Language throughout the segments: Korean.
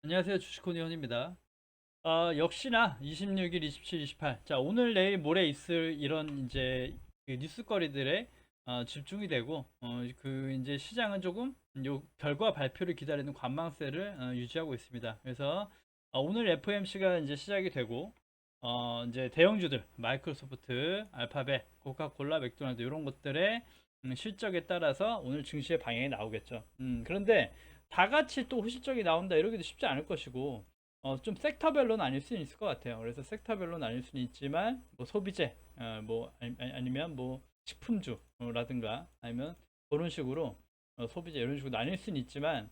안녕하세요. 주식코니언입니다. 역시나 26일, 27, 28. 자, 오늘, 내일, 모레 있을 이런 이제 그 뉴스거리들에 집중이 되고, 이제 시장은 조금 요 결과 발표를 기다리는 관망세를 유지하고 있습니다. 그래서 오늘 FOMC가 이제 시작이 되고, 이제 대형주들, 마이크로소프트, 알파벳, 코카콜라, 맥도날드 이런 것들의 실적에 따라서 오늘 증시의 방향이 나오겠죠. 그런데 다 같이 또 호실적이 나온다 이러기도 쉽지 않을 것이고, 좀 섹터별로 나뉠 수는 있을 것 같아요. 그래서 섹터별로 나뉠 수는 있지만, 뭐 소비재, 아니면 뭐 식품주라든가 아니면 그런 식으로 소비재 이런 식으로 나뉠 수는 있지만,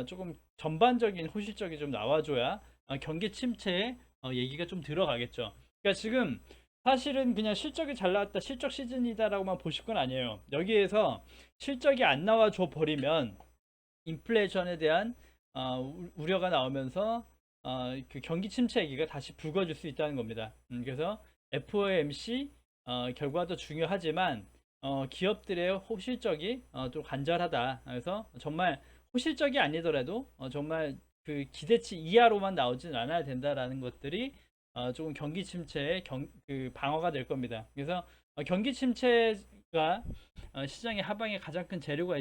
조금 전반적인 호실적이 좀 나와줘야 경기 침체에 얘기가 좀 들어가겠죠. 그러니까 지금 사실은 그냥 실적이 잘 나왔다, 실적 시즌이다라고만 보실 건 아니에요. 여기에서 실적이 안 나와줘 버리면 인플레이션에 대한 우려가 나오면서 그 경기 침체 얘기가 다시 불거질 수 있다는 겁니다. 그래서 FOMC 결과도 중요하지만 기업들의 호실적이 좀 간절하다. 그래서 정말 호실적이 아니더라도 정말 그 기대치 이하로만 나오진 않아야 된다라는 것들이 조금 경기 침체의 그 방어가 될 겁니다. 그래서 경기 침체가 시장의 하방에 가장 큰 재료가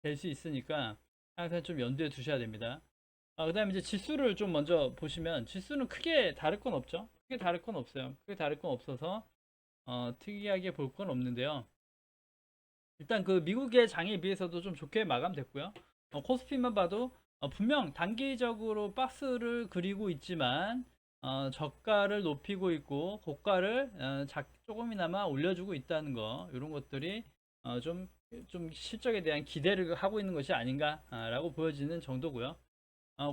될 수 있으니까 항상 좀 염두에 두셔야 됩니다. 그 다음에 이제 지수를 좀 먼저 보시면, 지수는 크게 다를 건 없죠. 크게 다를 건 없어요. 크게 다를 건 없어서 특이하게 볼 건 없는데요. 일단 그 미국의 장에 비해서도 좀 좋게 마감됐고요. 코스피만 봐도 분명 단기적으로 박스를 그리고 있지만 저가를 높이고 있고 고가를 조금이나마 올려주고 있다는 거, 이런 것들이 좀 실적에 대한 기대를 하고 있는 것이 아닌가라고 보여지는 정도고요.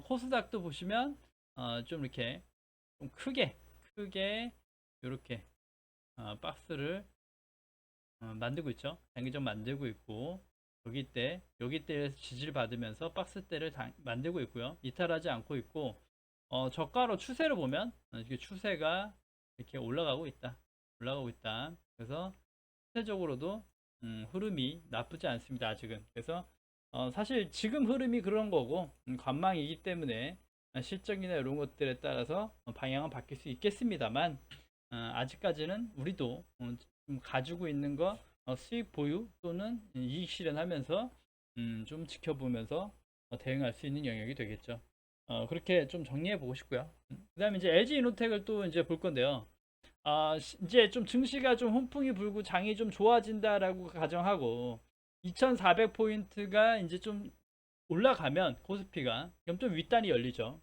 코스닥도 보시면 좀 이렇게 좀 크게 이렇게 박스를 만들고 있죠. 단기적 만들고 있고, 여기 때 지지를 받으면서 박스 대를 만들고 있고요. 이탈하지 않고 있고, 저가로 추세를 보면 이게 추세가 이렇게 올라가고 있다. 그래서 추세적으로도 흐름이 나쁘지 않습니다. 아직은. 그래서 사실 지금 흐름이 그런 거고, 관망이기 때문에 실적이나 이런 것들에 따라서 방향은 바뀔 수 있겠습니다만, 아직까지는 우리도 좀 가지고 있는 거 수익 보유 또는 이익 실현하면서 좀 지켜보면서 대응할 수 있는 영역이 되겠죠. 그렇게 좀 정리해 보고 싶고요. 그 다음에 이제 LG 이노텍을 또 이제 볼 건데요. 이제 좀 증시가 좀 훈풍이 불고 장이 좀 좋아진다라고 가정하고 2400포인트가 이제 좀 올라가면 코스피가 그럼 좀 윗단이 열리죠.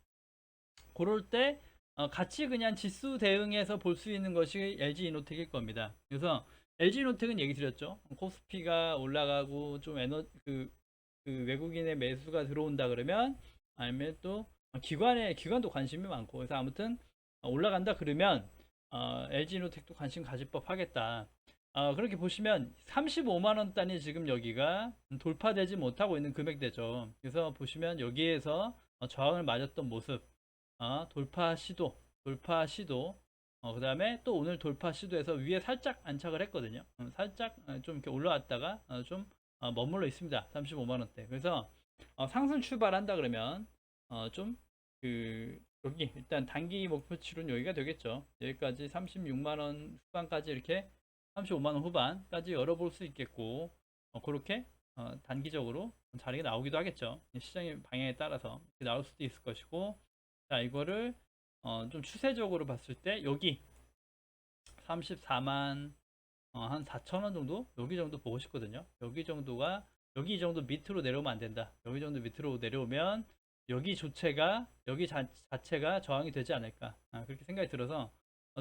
그럴 때 같이 그냥 지수 대응해서 볼 수 있는 것이 LG 이노텍일 겁니다. 그래서 LG 이노텍은 얘기 드렸죠. 코스피가 올라가고 좀 그 외국인의 매수가 들어온다 그러면, 아니면 또 기관도 관심이 많고, 그래서 아무튼 올라간다 그러면 LG 이노텍도 관심 가질 법 하겠다. 그렇게 보시면 35만 원 단위 지금 여기가 돌파되지 못하고 있는 금액대죠. 그래서 보시면 여기에서 저항을 맞았던 모습, 돌파 시도, 그 다음에 또 오늘 돌파 시도에서 위에 살짝 안착을 했거든요. 살짝 좀 이렇게 올라왔다가 좀 머물러 있습니다. 35만 원대. 그래서 상승 출발한다 그러면 좀 여기 일단 단기 목표치로는 여기가 되겠죠. 여기까지 36만 원 후반까지, 이렇게 35만 원 후반까지 열어볼 수 있겠고, 그렇게 단기적으로 자리가 나오기도 하겠죠. 시장의 방향에 따라서 나올 수도 있을 것이고, 자, 이거를 좀 추세적으로 봤을 때 여기 34만 한 4천 원 정도? 여기 정도 보고 싶거든요. 여기 정도 밑으로 내려오면 안 된다. 여기 정도 밑으로 내려오면 여기 자체가 저항이 되지 않을까. 그렇게 생각이 들어서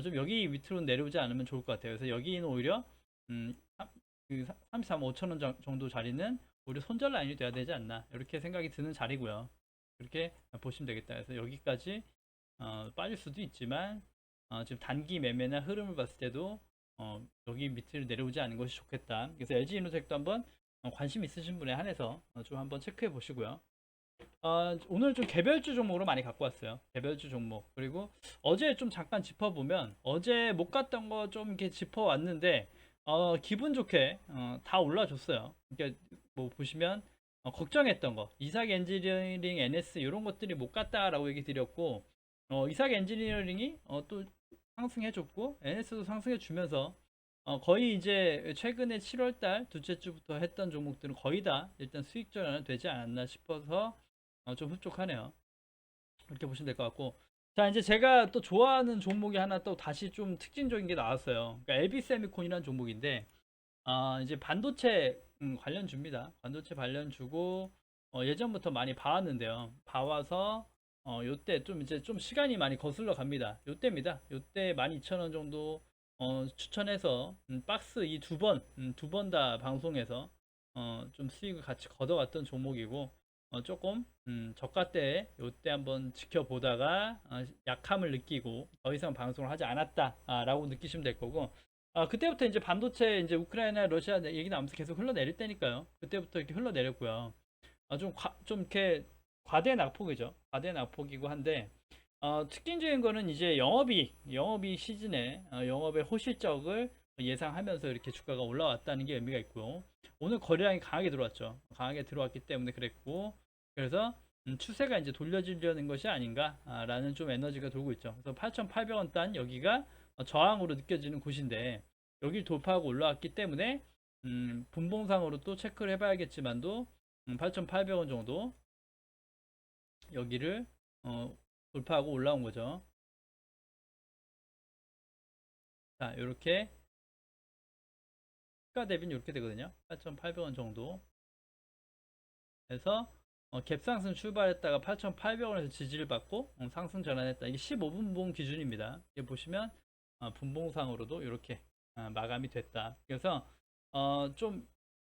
좀 여기 밑으로 내려오지 않으면 좋을 것 같아요. 그래서 여기는 오히려 음, 그 33만 5천 원 정도 자리는 오히려 손절 라인이 돼야 되지 않나. 이렇게 생각이 드는 자리고요. 그렇게 보시면 되겠다. 그래서 여기까지 빠질 수도 있지만 지금 단기 매매나 흐름을 봤을 때도 여기 밑을 내려오지 않는 것이 좋겠다. 그래서 LG 이노텍도 한번 관심 있으신 분에 한해서 좀 한번 체크해 보시고요. 오늘 좀 개별주 종목으로 많이 갖고 왔어요. 개별주 종목. 그리고 어제 좀 잠깐 짚어보면, 어제 못 갔던 거 좀 이렇게 짚어왔는데 기분 좋게 다 올라줬어요. 그러니까 뭐 보시면 걱정했던 거 이삭 엔지니어링 NS 이런 것들이 못 갔다라고 얘기 드렸고 이삭 엔지니어링이 또 상승해 줬고 NS도 상승해 주면서 거의 이제 최근에 7월달 둘째 주부터 했던 종목들은 거의 다 일단 수익 전환은 되지 않았나 싶어서 좀 흡족하네요. 이렇게 보시면 될 것 같고, 자 이제 제가 또 좋아하는 종목이 하나 또 다시 좀 특징적인 게 나왔어요. 그러니까 LB 세미콘이라는 종목인데 이제 반도체 관련주입니다. 반도체 관련주고 예전부터 많이 봐왔는데요. 봐와서 요때 좀 이제 좀 시간이 많이 거슬러 갑니다. 요때입니다. 요때 12,000원 정도 추천해서 박스 이 두 번 다 방송에서 좀 수익을 같이 걷어왔던 종목이고 조금 저가 때 요때 한번 지켜보다가 약함을 느끼고 더 이상 방송을 하지 않았다라고 느끼시면 될 거고 그때부터 이제 반도체 이제 우크라이나 러시아 얘기 나오면서 계속 흘러내릴 때니까요. 그때부터 이렇게 흘러내렸고요. 좀 이렇게 과대 낙폭이죠. 과대 낙폭이고 한데 특징적인 거는 이제 영업이익 시즌에 영업의 호실적을 예상하면서 이렇게 주가가 올라왔다는 게 의미가 있고요. 오늘 거래량이 강하게 들어왔죠. 강하게 들어왔기 때문에 그랬고 그래서 추세가 이제 돌려지려는 것이 아닌가라는 좀 에너지가 돌고 있죠. 그래서 8,800원 단 여기가 저항으로 느껴지는 곳인데 여기를 돌파하고 올라왔기 때문에 분봉상으로 또 체크를 해봐야겠지만도 8,800원 정도 여기를 돌파하고 올라온 거죠. 자, 이렇게 시가 대비는 이렇게 되거든요. 8,800원 정도 해서 갭상승 출발했다가 8,800원에서 지지를 받고 상승 전환했다. 이게 15분봉 기준입니다. 여기 보시면 분봉상으로도 이렇게 마감이 됐다. 그래서 좀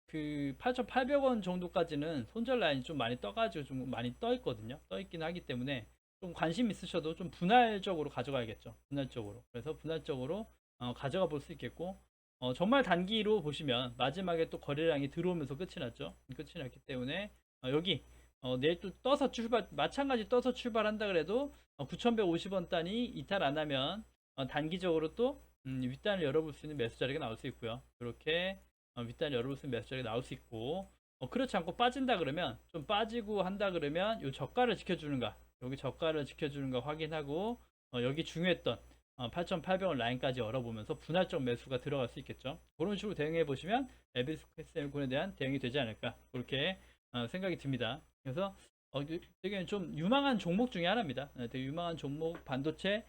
그 8,800원 정도까지는 손절 라인이 좀 많이 떠가지고 좀 많이 떠 있거든요. 떠 있긴 하기 때문에 좀 관심 있으셔도 좀 분할적으로 가져가야겠죠. 분할적으로. 그래서 분할적으로 가져가 볼 수 있겠고 정말 단기로 보시면 마지막에 또 거래량이 들어오면서 끝이 났죠. 끝이 났기 때문에 여기 내일 또 떠서 마찬가지 떠서 출발한다 그래도 9,150원 단위 이탈 안 하면 단기적으로 또 윗단을 열어볼 수 있는 매수 자리가 나올 수 있고요. 이렇게 윗단을 열어볼 수 있는 매수 자리가 나올 수 있고 그렇지 않고 빠진다 그러면 좀 빠지고 한다 그러면 이 저가를 지켜주는가 여기 저가를 지켜주는가 확인하고 여기 중요했던 8,800원 라인까지 열어보면서 분할적 매수가 들어갈 수 있겠죠. 그런 식으로 대응해 보시면 에비스코에 대한 대응이 되지 않을까 그렇게 생각이 듭니다. 그래서 되게 좀 유망한 종목 중에 하나입니다. 되게 유망한 종목 반도체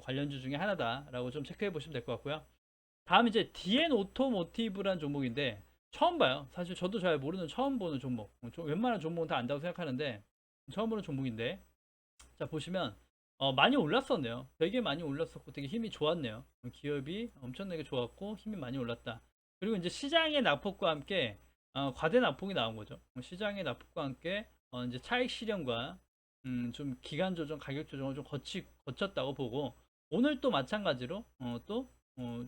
관련주 중에 하나다라고 좀 체크해 보시면 될 것 같고요. 다음 이제 DN 오토모티브라는 종목인데 처음 봐요. 사실 저도 잘 모르는 처음 보는 종목. 웬만한 종목은 다 안다고 생각하는데 처음 보는 종목인데 자 보시면 많이 올랐었네요. 되게 많이 올랐었고 되게 힘이 좋았네요. 기업이 엄청나게 좋았고 힘이 많이 올랐다. 그리고 이제 시장의 낙폭과 함께 과대 낙폭이 나온 거죠. 시장의 낙폭과 함께 이제 차익 실현과 좀 기간 조정, 가격 조정을 좀 거쳤다고 보고 오늘 또 마찬가지로 또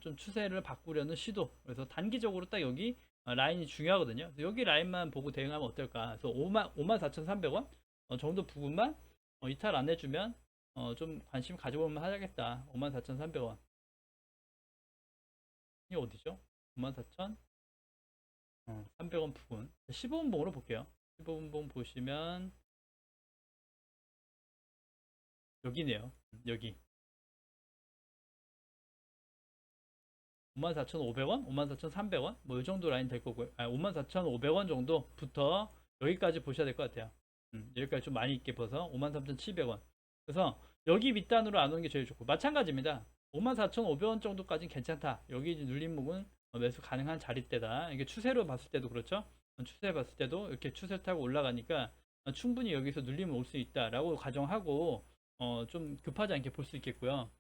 좀 추세를 바꾸려는 시도. 그래서 단기적으로 딱 여기 라인이 중요하거든요. 여기 라인만 보고 대응하면 어떨까? 그래서 54,300원 정도 부분만 이탈 안 해주면 좀 관심 가져보면 하겠다. 54,300원. 이게 어디죠? 54,300원 부분. 15분봉으로 볼게요. 15분봉 보시면 여기네요. 여기. 54,500원, 54,300원 뭐 이 정도 라인 될 거고요. 54,500원 정도부터 여기까지 보셔야 될 것 같아요. 여기까지 좀 많이 있게 봐서 53,700원. 그래서 여기 밑단으로 안 오는 게 제일 좋고 마찬가지입니다. 54,500원 정도까지는 괜찮다. 여기 눌림목은 매수 가능한 자리대다. 이게 추세로 봤을 때도 그렇죠. 추세 봤을 때도 이렇게 추세 타고 올라가니까 충분히 여기서 눌림을 올 수 있다라고 가정하고 좀 급하지 않게 볼 수 있겠고요.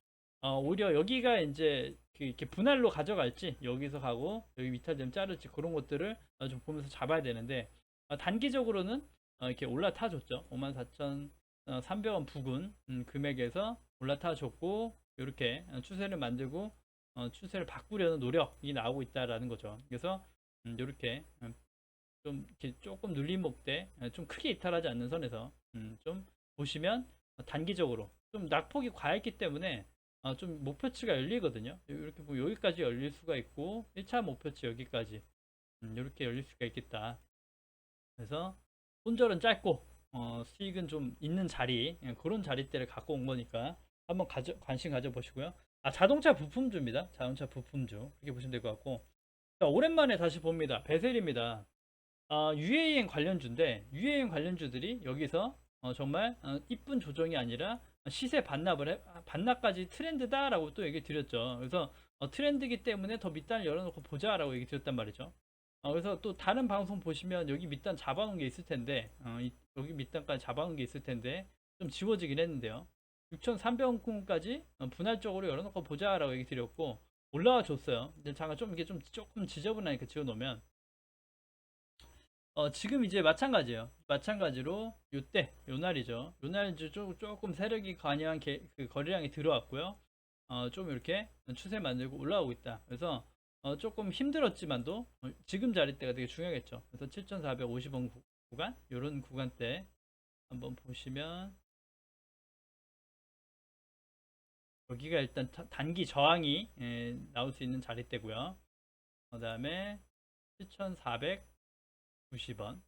오히려 여기가 이제 이렇게 분할로 가져갈지 여기서 가고 여기 밑에 좀 자를지 그런 것들을 좀 보면서 잡아야 되는데 단기적으로는 이렇게 올라타 줬죠. 54,300원 부근 금액에서 올라타 줬고 이렇게 추세를 만들고 추세를 바꾸려는 노력이 나오고 있다라는 거죠. 그래서 이렇게 좀 이렇게 조금 눌림목대 좀 크게 이탈하지 않는 선에서 좀 보시면 단기적으로 좀 낙폭이 과했기 때문에 좀 목표치가 열리거든요. 이렇게 보면 여기까지 열릴 수가 있고 1차 목표치 여기까지 이렇게 열릴 수가 있겠다. 그래서 손절은 짧고 수익은 좀 있는 자리, 그런 자리대를 갖고 온 거니까 한번 관심 가져보시고요. 자동차 부품주입니다. 자동차 부품주 그렇게 보시면 될 것 같고, 자, 오랜만에 다시 봅니다. 베셀입니다. UAM 관련주인데 UAM 관련주들이 여기서 정말 이쁜 조정이 아니라 시세 반납까지 트렌드다라고 또 얘기 드렸죠. 그래서 트렌드이기 때문에 더 밑단을 열어놓고 보자라고 얘기 드렸단 말이죠. 그래서 또 다른 방송 보시면 여기 밑단 잡아놓은 게 있을 텐데, 여기 밑단까지 잡아놓은 게 있을 텐데 좀 지워지긴 했는데요. 6,300원까지 분할적으로 열어놓고 보자라고 얘기 드렸고 올라와 줬어요. 근데 잠깐 좀 이게 좀 조금 지저분하니까 지워놓으면, 지금 이제 마찬가지예요. 마찬가지로 요때 요날이죠. 요날 이제 조금 세력이 관여한 그 거래량이 들어왔고요. 좀 이렇게 추세 만들고 올라오고 있다. 그래서 조금 힘들었지만도 지금 자리대가 되게 중요하겠죠. 그래서 7,450원 구간, 요런 구간대 한번 보시면 여기가 일단 단기 저항이 나올 수 있는 자리대고요. 그 다음에 7,490원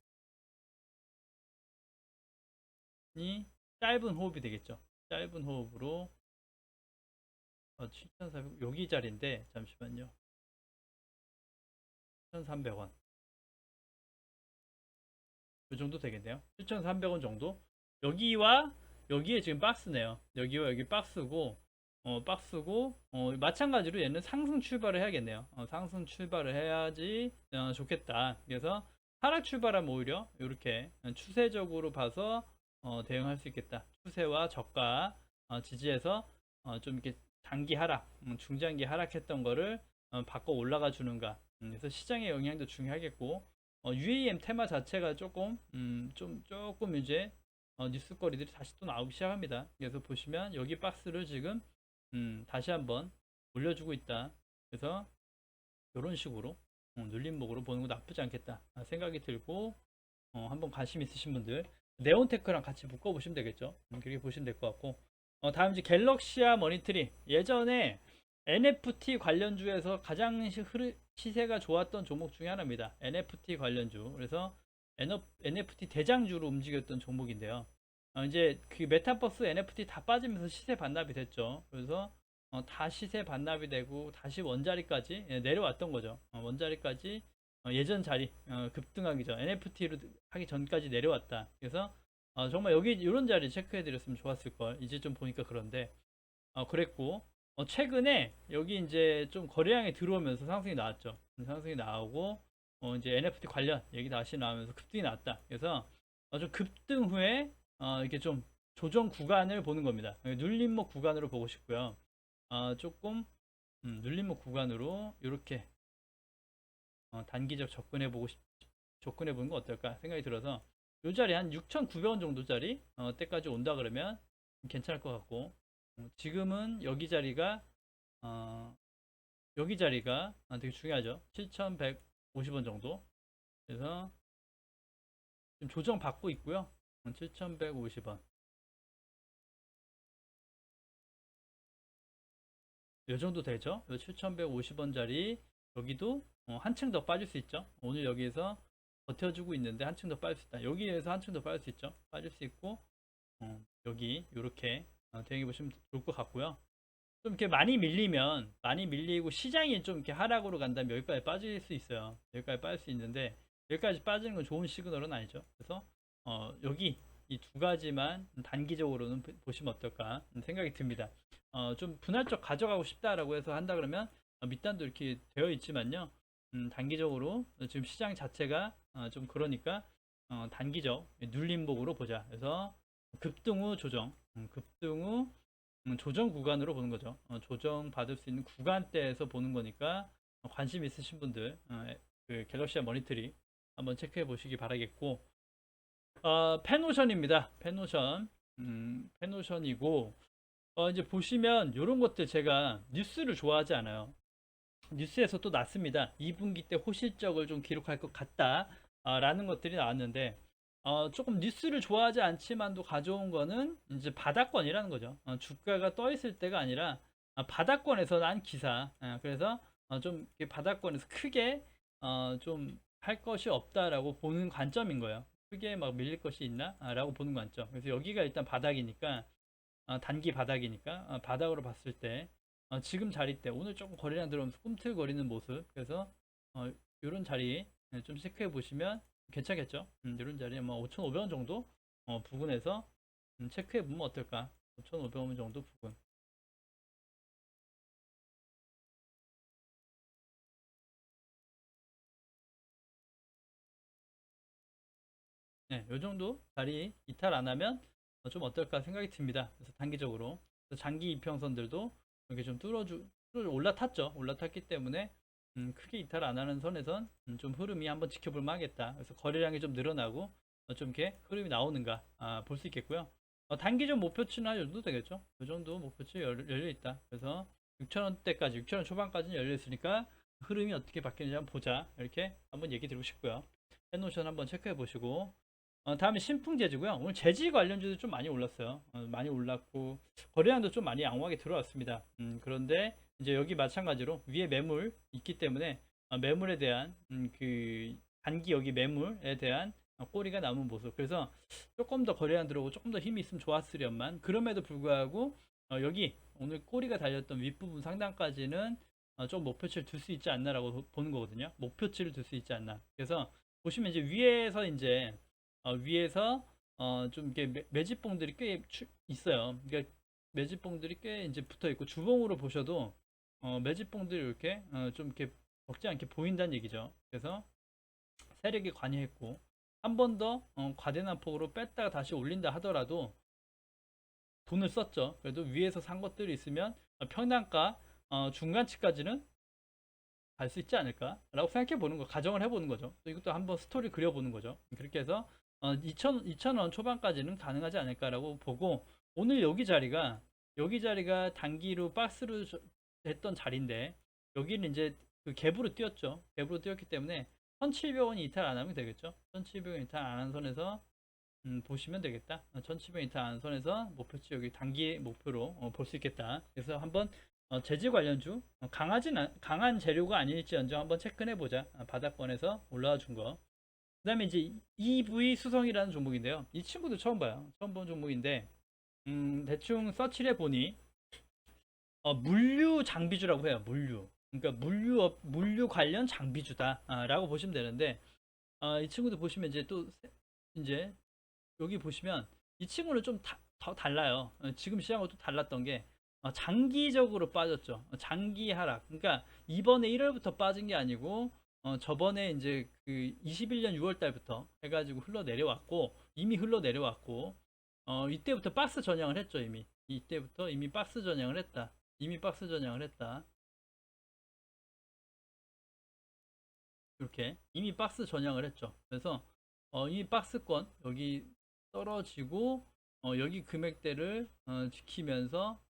이 짧은 호흡이 되겠죠. 짧은 호흡으로 7,400 여기 자리인데 잠시만요. 7,300원 이 정도 되겠네요. 7,300원 정도. 여기와 여기에 지금 박스네요. 여기와 여기 박스고, 마찬가지로 얘는 상승 출발을 해야겠네요. 상승 출발을 해야지 좋겠다. 그래서 하락 출발하면 오히려 이렇게 추세적으로 봐서 대응할 수 있겠다. 추세와 저가 지지해서 좀 이렇게 단기 하락, 중장기 하락했던 거를 바꿔 올라가 주는가. 그래서 시장의 영향도 중요하겠고, UAM 테마 자체가 조금 이제 뉴스거리들이 다시 또 나오기 시작합니다. 그래서 보시면 여기 박스를 지금 다시 한번 올려주고 있다. 그래서 이런 식으로 눌림목으로 보는 거 나쁘지 않겠다 생각이 들고, 한번 관심 있으신 분들 네온테크랑 같이 묶어보시면 되겠죠. 그렇게 보시면 될 것 같고, 다음 이제 갤럭시아 머니터리. 예전에 NFT 관련주에서 가장 시세가 좋았던 종목 중에 하나입니다. NFT 관련주. 그래서 NFT 대장주로 움직였던 종목인데요. 이제 그 메타버스 NFT 다 빠지면서 시세 반납이 됐죠. 그래서 다 시세 반납이 되고 다시 원자리까지 내려왔던 거죠. 원자리까지 예전 자리 급등하기 전 NFT로 하기 전까지 내려왔다. 그래서 정말 여기 이런 자리 체크해 드렸으면 좋았을 걸. 이제 좀 보니까 그런데 그랬고, 최근에 여기 이제 좀 거래량이 들어오면서 상승이 나왔죠. 상승이 나오고 이제 NFT 관련 얘기 다시 나오면서 급등이 났다. 그래서 좀 급등 후에 이렇게 좀 조정 구간을 보는 겁니다. 눌림목 구간으로 보고 싶고요. 조금 눌림목 구간으로 이렇게 단기적 접근해 보는 거 어떨까 생각이 들어서 이 자리 한 6,900원 정도짜리 때까지 온다 그러면 괜찮을 것 같고, 지금은 여기 자리가 되게 중요하죠. 7,150원 정도. 그래서 지금 조정 받고 있고요. 7,150원. 이 정도 되죠. 7,150원짜리 여기도 한층 더 빠질 수 있죠. 오늘 여기에서 버텨주고 있는데 한층 더 빠질 수 있다. 여기에서 한층 더 빠질 수 있죠. 빠질 수 있고, 여기 이렇게 대응해 보시면 좋을 것 같고요. 좀 이렇게 많이 밀리고 시장이 좀 이렇게 하락으로 간다면 여기까지 빠질 수 있어요. 여기까지 빠질 수 있는데 여기까지 빠지는 건 좋은 시그널은 아니죠. 그래서 여기 이 두 가지만 단기적으로는 보시면 어떨까 생각이 듭니다. 좀 분할적 가져가고 싶다라고 해서 한다 그러면 밑단도 이렇게 되어 있지만요. 단기적으로 지금 시장 자체가 좀 그러니까 단기적 눌림목으로 보자. 그래서 급등 후 조정, 급등 후 조정 구간으로 보는 거죠. 조정 받을 수 있는 구간대에서 보는 거니까 관심 있으신 분들 그 갤럭시아 머니터리 한번 체크해 보시기 바라겠고, 페노션입니다. 페노션이고, 이제 보시면 이런 것들 제가 뉴스를 좋아하지 않아요. 뉴스에서 또 났습니다. 2분기 때 호실적을 좀 기록할 것 같다 라는 것들이 나왔는데, 조금 뉴스를 좋아하지 않지만도 가져온 거는 이제 바닥권이라는 거죠. 주가가 떠 있을 때가 아니라 바닥권에서 난 기사. 그래서 좀 바닥권에서 크게 좀 할 것이 없다라고 보는 관점인 거예요. 크게 막 밀릴 것이 있나? 라고 보는 관점. 그래서 여기가 일단 바닥이니까, 단기 바닥이니까, 바닥으로 봤을 때, 지금 자리 때, 오늘 조금 거래량 들어오면서 꿈틀거리는 모습. 그래서, 이런 자리 좀 체크해 보시면 괜찮겠죠? 이런 자리, 뭐, 5,500원 정도, 부근에서, 체크해 보면 어떨까? 5,500원 정도 부근. 네, 요 정도 자리 이탈 안 하면 좀 어떨까 생각이 듭니다. 그래서 단기적으로 그래서 장기 이평선들도 이렇게 좀 뚫어 올라탔죠. 올라탔기 때문에 크게 이탈 안 하는 선에선 좀 흐름이 한번 지켜볼 만하겠다. 그래서 거래량이 좀 늘어나고 좀 이렇게 흐름이 나오는가 볼 수 있겠고요. 단기적 목표치는 한 정도 되겠죠. 이 정도 목표치 열려 있다. 그래서 6,000원대까지 6,000원 초반까지는 열려 있으니까 흐름이 어떻게 바뀌는지 한번 보자. 이렇게 한번 얘기 드리고 싶고요. 해노션 한번 체크해 보시고 다음에 신풍재즈고요. 오늘 재지 관련주도 좀 많이 올랐어요. 많이 올랐고 거래량도 좀 많이 양호하게 들어왔습니다. 그런데 이제 여기 마찬가지로 위에 매물 있기 때문에 매물에 대한 그 단기 여기 매물에 대한 꼬리가 남은 모습. 그래서 조금 더 거래량 들어오고 조금 더 힘이 있으면 좋았으련만 그럼에도 불구하고 여기 오늘 꼬리가 달렸던 윗부분 상단까지는 좀 목표치를 둘 수 있지 않나라고 보는 거거든요. 목표치를 둘 수 있지 않나. 그래서 보시면 이제 위에서 이제 위에서 좀 이렇게 매집봉들이 꽤 있어요. 그러니까 매집봉들이 꽤 이제 붙어 있고 주봉으로 보셔도 매집봉들이 이렇게 좀 이렇게 적지 않게 보인다는 얘기죠. 그래서 세력이 관여했고 한 번 더 과대난 폭으로 뺐다가 다시 올린다 하더라도 돈을 썼죠. 그래도 위에서 산 것들이 있으면 평단가 중간치까지는 갈 수 있지 않을까라고 생각해 보는 거, 가정을 해보는 거죠. 또 이것도 한번 스토리 그려보는 거죠. 그렇게 해서 2,000원 초반까지는 가능하지 않을까라고 보고 오늘 여기 자리가 단기로 박스로 됐던 자리인데 여기는 이제 그 갭으로 뛰었죠. 갭으로 뛰었기 때문에 1,700원이 이탈 안 하면 되겠죠. 1,700원 이탈 안 한 선에서 보시면 되겠다. 1,700원 이탈 안 한 선에서 목표치 여기 단기 목표로 볼 수 있겠다. 그래서 한번 재질 관련주 강한 재료가 아닐지언정 한번 체크해 보자. 바닥권에서 올라와 준 거. 그다음에 이제 EV 수성이라는 종목인데요. 이 친구도 처음 봐요. 처음 본 종목인데 대충 서치를 해보니 물류 장비주라고 해요. 물류. 그러니까 물류 관련 장비주다라고 보시면 되는데 이 친구도 보시면 이제 또 이제 여기 보시면 이 친구는 좀 더 달라요. 지금 시장하고 또 달랐던 게 장기적으로 빠졌죠. 장기 하락. 그러니까 이번에 1월부터 빠진 게 아니고 저번에 이제 그 21년 6월 달부터 해가지고 흘러내려왔고 이미 흘러내려왔고 이때부터 박스 전향을 했죠. 이때부터 이미 박스 전향을 했다. 이미 박스 전향을 했다. 이렇게 이미 박스 전향을 했죠. 그래서 이 박스권 여기 떨어지고 여기 금액대를 지키면서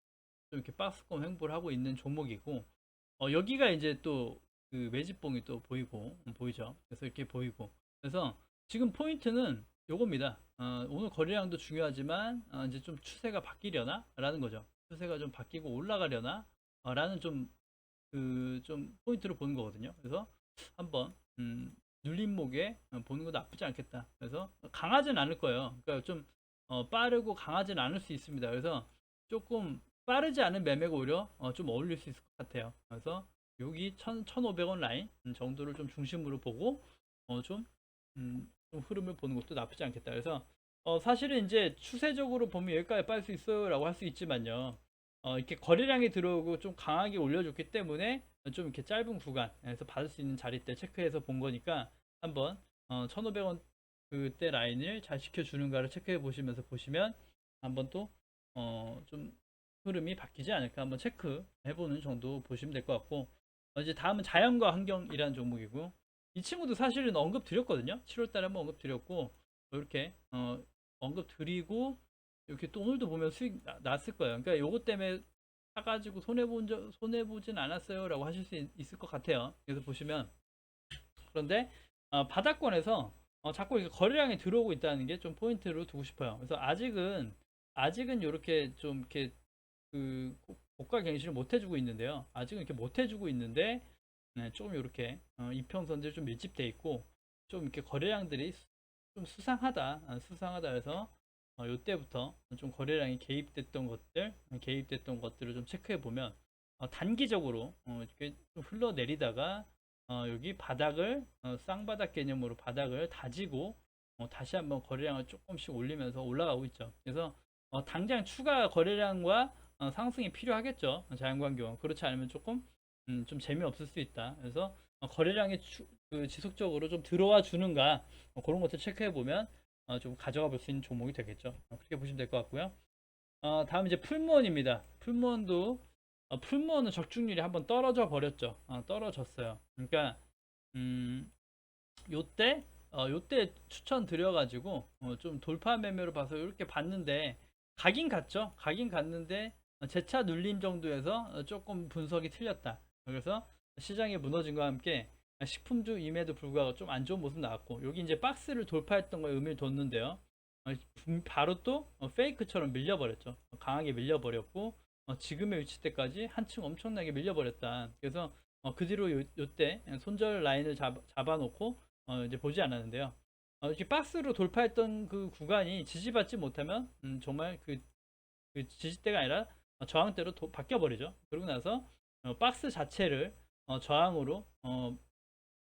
좀 이렇게 박스권 횡보를 하고 있는 종목이고 여기가 이제 또 그 매집봉이 또 보이죠. 그래서 이렇게 보이고 그래서 지금 포인트는 요겁니다. 오늘 거래량도 중요하지만 이제 좀 추세가 바뀌려나 라는 거죠. 추세가 좀 바뀌고 올라가려나 라는 좀 포인트로 보는 거거든요. 그래서 한번 눌림목에 보는 거 나쁘지 않겠다. 그래서 강하진 않을 거예요. 그러니까 좀 빠르고 강하진 않을 수 있습니다. 그래서 조금 빠르지 않은 매매가 오히려 좀 어울릴 수 있을 것 같아요. 그래서 여기 1,500원 라인 정도를 좀 중심으로 보고 좀, 좀 흐름을 보는 것도 나쁘지 않겠다. 그래서 사실은 이제 추세적으로 보면 여기까지 빠질 수 있어요 라고 할 수 있지만요. 이렇게 거래량이 들어오고 좀 강하게 올려줬기 때문에 좀 이렇게 짧은 구간에서 받을 수 있는 자리대 체크해서 본 거니까 한번 1,500원 그때 라인을 잘 지켜주는가를 체크해 보시면서 보시면 한번 또 좀 흐름이 바뀌지 않을까 한번 체크해 보는 정도 보시면 될 것 같고 이제 다음은 자연과 환경이라는 종목이고 이 친구도 사실은 언급 드렸거든요. 7월 달에 한번 언급 드렸고 이렇게 언급 드리고 이렇게 또 오늘도 보면 수익 났을 거예요. 그러니까 요것 때문에 사가지고 손해보진 않았어요 라고 하실 수 있을 것 같아요. 그래서 보시면 그런데 바닥권에서 자꾸 이렇게 거래량이 들어오고 있다는 게 좀 포인트로 두고 싶어요. 그래서 아직은 이렇게 좀 이렇게 그 고가 갱신을 못 해주고 있는데요. 아직은 이렇게 못 해주고 있는데 네, 조금 이렇게 이평선들이 좀 밀집돼 있고 좀 이렇게 거래량들이 좀 수상하다. 수상하다 해서 요때부터 좀 거래량이 개입됐던 것들을 좀 체크해 보면 단기적으로 이렇게 좀 흘러내리다가 여기 바닥을 쌍바닥 개념으로 바닥을 다지고 다시 한번 거래량을 조금씩 올리면서 올라가고 있죠. 그래서 당장 추가 거래량과 상승이 필요하겠죠. 자연광경. 그렇지 않으면 조금 좀 재미없을 수 있다. 그래서 거래량이 지속적으로 좀 들어와 주는가 그런 것들 체크해 보면 좀 가져가 볼 수 있는 종목이 되겠죠. 그렇게 보시면 될 것 같고요. 다음 이제 풀무원입니다. 풀무원도 풀무원은 적중률이 한번 떨어져 버렸죠. 떨어졌어요. 그러니까 음, 요때 추천드려가지고 좀 돌파 매매로 봐서 이렇게 봤는데 가긴 갔죠. 가긴 갔는데 재차 눌림 정도에서 조금 분석이 틀렸다. 그래서 시장이 무너진 것과 함께 식품주임에도 불구하고 좀 안 좋은 모습 나왔고 여기 이제 박스를 돌파했던 거에 의미를 뒀는데요. 바로 또 페이크처럼 밀려버렸죠. 강하게 밀려버렸고 지금의 위치 때까지 한층 엄청나게 밀려버렸다. 그래서 그 뒤로 요때 손절 라인을 잡아놓고 이제 보지 않았는데요. 이렇게 박스로 돌파했던 그 구간이 지지받지 못하면 정말 그 지지대가 아니라 저항대로 바뀌어버리죠. 그러고 나서 박스 자체를 저항으로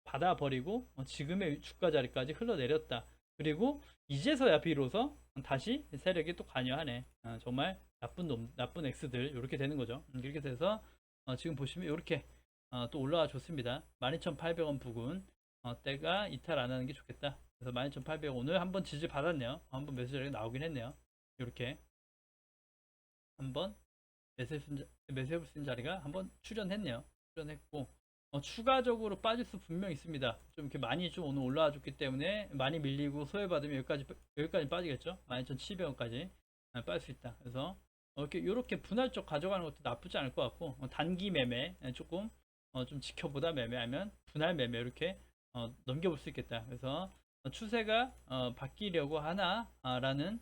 받아버리고 지금의 주가 자리까지 흘러내렸다. 그리고 이제서야 비로소 다시 세력이 또 관여하네. 정말 나쁜 X들 이렇게 되는 거죠. 이렇게 돼서 지금 보시면 이렇게 또 올라와 줬습니다. 12,800원 부근 때가 이탈 안 하는 게 좋겠다. 그래서 12,800원 오늘 한번 지지 받았네요. 한번 매수 자리가 나오긴 했네요. 이렇게 한번 매수해볼 수 있는 자리가 한번 출현했네요. 출현했고 추가적으로 빠질 수 분명 있습니다. 좀 이렇게 많이 좀 오늘 올라와 줬기 때문에 많이 밀리고 소외받으면 여기까지 빠지겠죠. 12,700원까지 빠질 수 있다. 그래서 이렇게 분할적 가져가는 것도 나쁘지 않을 것 같고 단기 매매 조금 좀 지켜보다 매매하면 분할 매매 이렇게 넘겨볼 수 있겠다. 그래서 추세가 바뀌려고 하나라는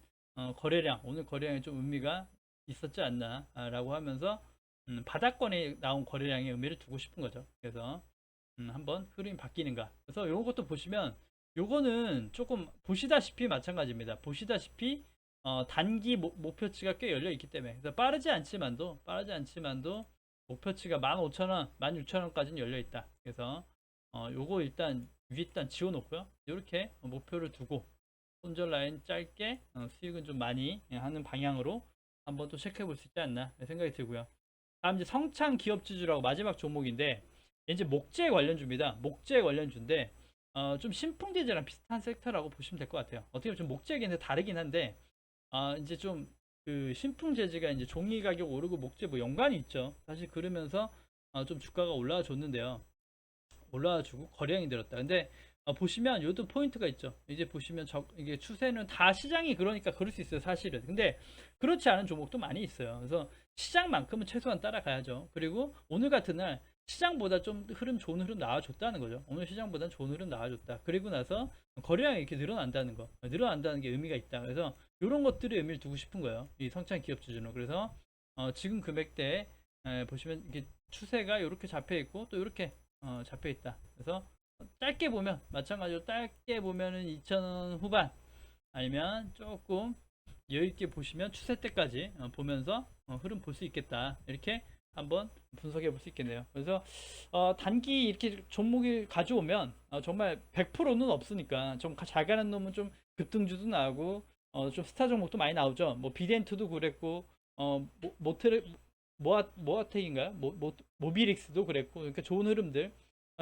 거래량 오늘 거래량이 좀 의미가 있었지 않나라고 하면서 바닥권에 나온 거래량의 의미를 두고 싶은 거죠. 그래서 한번 흐름이 바뀌는가. 그래서 요것도 보시면 요거는 조금 보시다시피 마찬가지입니다. 보시다시피 단기 목표치가 꽤 열려 있기 때문에 그래서 빠르지 않지만도 목표치가 15,000원, 16,000원까지는 열려 있다. 그래서 요거 일단 위에 지워 놓고요. 이렇게 목표를 두고 손절 라인 짧게 수익은 좀 많이 하는 방향으로 한번 또 체크해 볼 수 있지 않나 생각이 들고요. 다음 이제 성창 기업지주라고 마지막 종목인데 이제 목재 관련주입니다. 목재 관련주인데 좀 신풍재재랑 비슷한 섹터라고 보시면 될 것 같아요. 어떻게 보면 좀 목재에는 다르긴 한데 이제 좀 그 신풍재재가 이제 종이 가격 오르고 목재 뭐 연관이 있죠. 사실 그러면서 좀 주가가 올라와 줬는데요. 올라와 주고 거래량이 늘었다. 근데 보시면 요도 포인트가 있죠. 이제 보시면 이게 추세는 다 시장이 그러니까 그럴 수 있어요, 사실은. 근데 그렇지 않은 종목도 많이 있어요. 그래서 시장만큼은 최소한 따라가야죠. 그리고 오늘 같은 날 시장보다 좀 좋은 흐름 나와줬다는 거죠. 오늘 시장보다 좋은 흐름 나와줬다. 그리고 나서 거래량이 이렇게 늘어난다는 게 의미가 있다. 그래서 이런 것들이 의미를 두고 싶은 거예요. 이 성장 기업 주주는. 그래서 지금 금액대에 보시면 이게 추세가 이렇게 잡혀 있고 또 이렇게 잡혀 있다. 그래서 짧게 보면 마찬가지로 짧게 보면은 2,000원 후반 아니면 조금 여유 있게 보시면 추세 때까지 보면서 흐름 볼 수 있겠다. 이렇게 한번 분석해 볼 수 있겠네요. 그래서 단기 이렇게 종목이 가져오면 정말 100%는 없으니까 좀 잘 가는 놈은 좀 급등주도 나오고 좀 스타 종목도 많이 나오죠. 뭐 비덴트도 그랬고 모테르 모아텍인가요? 모비릭스도 그랬고 그러니까 좋은 흐름들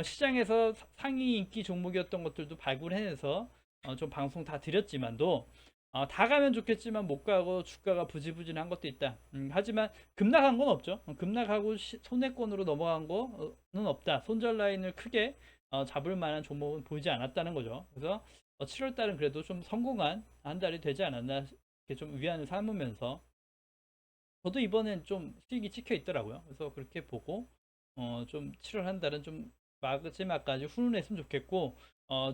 시장에서 상위 인기 종목이었던 것들도 발굴해내서 좀 방송 다 드렸지만도 다 가면 좋겠지만 못 가고 주가가 부지부진한 것도 있다. 하지만 급락한 건 없죠. 급락하고 손해권으로 넘어간 거는 없다. 손절 라인을 크게 잡을 만한 종목은 보이지 않았다는 거죠. 그래서 7월 달은 그래도 좀 성공한 한 달이 되지 않았나 이렇게 좀 위안을 삼으면서 저도 이번엔 좀 수익이 찍혀 있더라고요. 그래서 그렇게 보고 좀 7월 한 달은 좀 마지막까지 훈훈했으면 좋겠고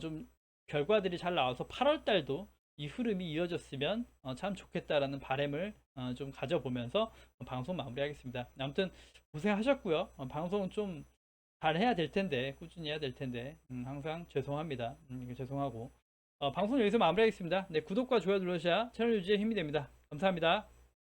좀 결과들이 잘 나와서 8월 달도 이 흐름이 이어졌으면 참 좋겠다라는 바람을 좀 가져보면서 방송 마무리하겠습니다. 아무튼 고생하셨고요. 방송은 좀 잘 해야 될 텐데 꾸준히 해야 될 텐데 항상 죄송합니다. 죄송하고 방송 여기서 마무리하겠습니다. 네, 구독과 좋아요 눌러주셔야 채널 유지에 힘이 됩니다. 감사합니다.